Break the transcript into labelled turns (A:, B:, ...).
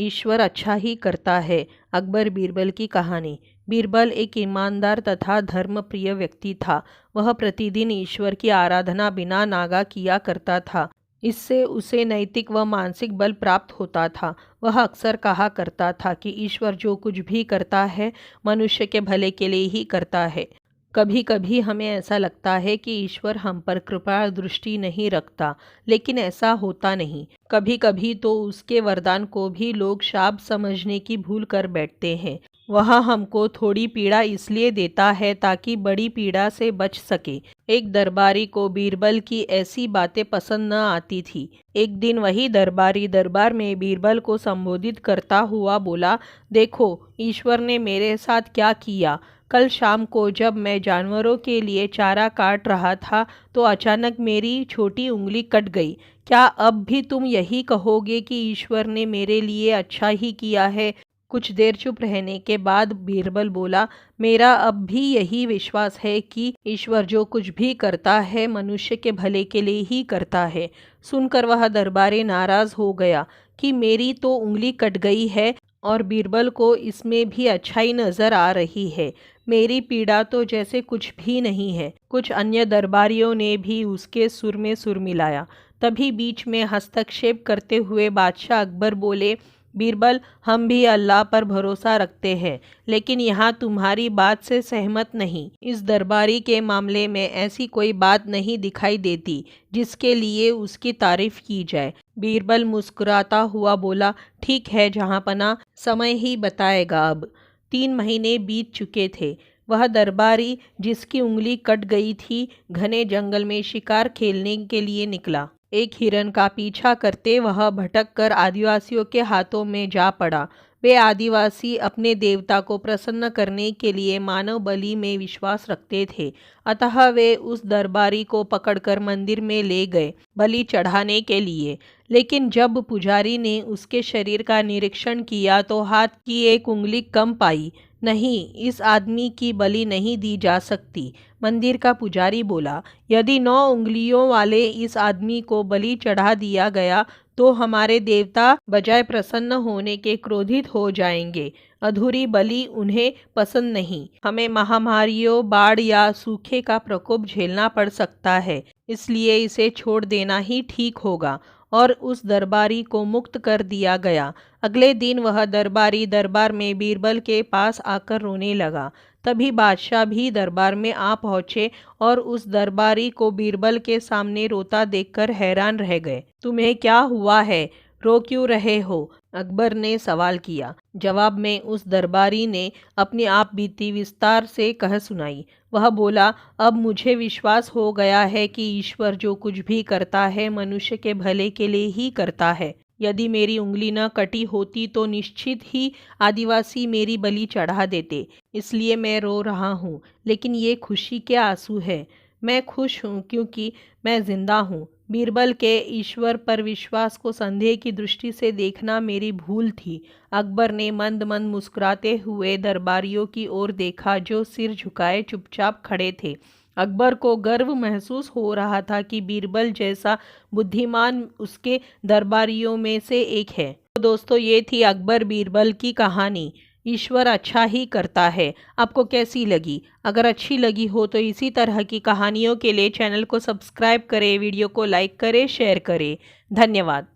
A: ईश्वर अच्छा ही करता है। अकबर बीरबल की कहानी। बीरबल एक ईमानदार तथा धर्मप्रिय व्यक्ति था। वह प्रतिदिन ईश्वर की आराधना बिना नागा किया करता था। इससे उसे नैतिक व मानसिक बल प्राप्त होता था। वह अक्सर कहा करता था कि ईश्वर जो कुछ भी करता है मनुष्य के भले के लिए ही करता है। कभी कभी हमें ऐसा लगता है कि ईश्वर हम पर कृपा दृष्टि नहीं रखता, लेकिन ऐसा होता नहीं। कभी कभी तो उसके वरदान को भी लोग शाप समझने की भूल कर बैठते हैं। वह हमको थोड़ी पीड़ा इसलिए देता है ताकि बड़ी पीड़ा से बच सके। एक दरबारी को बीरबल की ऐसी बातें पसंद न आती थी। एक दिन वही दरबारी दरबार में बीरबल को संबोधित करता हुआ बोला, देखो ईश्वर ने मेरे साथ क्या किया। कल शाम को जब मैं जानवरों के लिए चारा काट रहा था तो अचानक मेरी छोटी उंगली कट गई। क्या अब भी तुम यही कहोगे कि ईश्वर ने मेरे लिए अच्छा ही किया है? कुछ देर चुप रहने के बाद बीरबल बोला, मेरा अब भी यही विश्वास है कि ईश्वर जो कुछ भी करता है मनुष्य के भले के लिए ही करता है। सुनकर वह दरबारी नाराज हो गया कि मेरी तो उंगली कट गई है और बीरबल को इसमें भी अच्छाई नजर आ रही है। मेरी पीड़ा तो जैसे कुछ भी नहीं है। कुछ अन्य दरबारियों ने भी उसके सुर में सुर मिलाया। तभी बीच में हस्तक्षेप करते हुए बादशाह अकबर बोले, बीरबल, हम भी अल्लाह पर भरोसा रखते हैं, लेकिन यहाँ तुम्हारी बात से सहमत नहीं। इस दरबारी के मामले में ऐसी कोई बात नहीं दिखाई देती जिसके लिए उसकी तारीफ की जाए। बीरबल मुस्कुराता हुआ बोला, ठीक है जहाँपनाह, समय ही बताएगा। अब 3 महीने बीत चुके थे। वह दरबारी जिसकी उंगली कट गई थी घने जंगल में शिकार खेलने के लिए निकला। एक हिरन का पीछा करते वह भटक कर आदिवासियों के हाथों में जा पड़ा। वे आदिवासी अपने देवता को प्रसन्न करने के लिए मानव बलि में विश्वास रखते थे, अतः वे उस दरबारी को पकड़कर मंदिर में ले गए बलि चढ़ाने के लिए। लेकिन जब पुजारी ने उसके शरीर का निरीक्षण किया तो हाथ की एक उंगली कम पाई। नहीं, इस आदमी की बलि नहीं दी जा सकती। मंदिर का पुजारी बोला, यदि 9 उंगलियों वाले इस आदमी को बलि चढ़ा दिया गया तो हमारे देवता बजाय प्रसन्न होने के क्रोधित हो जाएंगे। अधूरी बलि उन्हें पसंद नहीं। हमें महामारियों, बाढ़ या सूखे का प्रकोप झेलना पड़ सकता है, इसलिए इसे छोड़ देना ही ठीक होगा। और उस दरबारी को मुक्त कर दिया गया। अगले दिन वह दरबारी दरबार में बीरबल के पास आकर रोने लगा। तभी बादशाह भी दरबार में आ पहुंचे और उस दरबारी को बीरबल के सामने रोता देखकर हैरान रह गए। तुम्हें क्या हुआ है? रो क्यों रहे हो? अकबर ने सवाल किया। जवाब में उस दरबारी ने अपनी आप बीती विस्तार से कह सुनाई। वह बोला, अब मुझे विश्वास हो गया है कि ईश्वर जो कुछ भी करता है मनुष्य के भले के लिए ही करता है। यदि मेरी उंगली न कटी होती तो निश्चित ही आदिवासी मेरी बलि चढ़ा देते। इसलिए मैं रो रहा हूँ, लेकिन ये खुशी के आंसू है। मैं खुश हूँ क्योंकि मैं जिंदा हूँ। बीरबल के ईश्वर पर विश्वास को संदेह की दृष्टि से देखना मेरी भूल थी। अकबर ने मंद मंद मुस्कुराते हुए दरबारियों की ओर देखा जो सिर झुकाए चुपचाप खड़े थे। अकबर को गर्व महसूस हो रहा था कि बीरबल जैसा बुद्धिमान उसके दरबारियों में से एक है। तो दोस्तों, ये थी अकबर बीरबल की कहानी। ईश्वर अच्छा ही करता है। आपको कैसी लगी? अगर अच्छी लगी हो तो इसी तरह की कहानियों के लिए चैनल को सब्सक्राइब करें, वीडियो को लाइक करें, शेयर करें। धन्यवाद।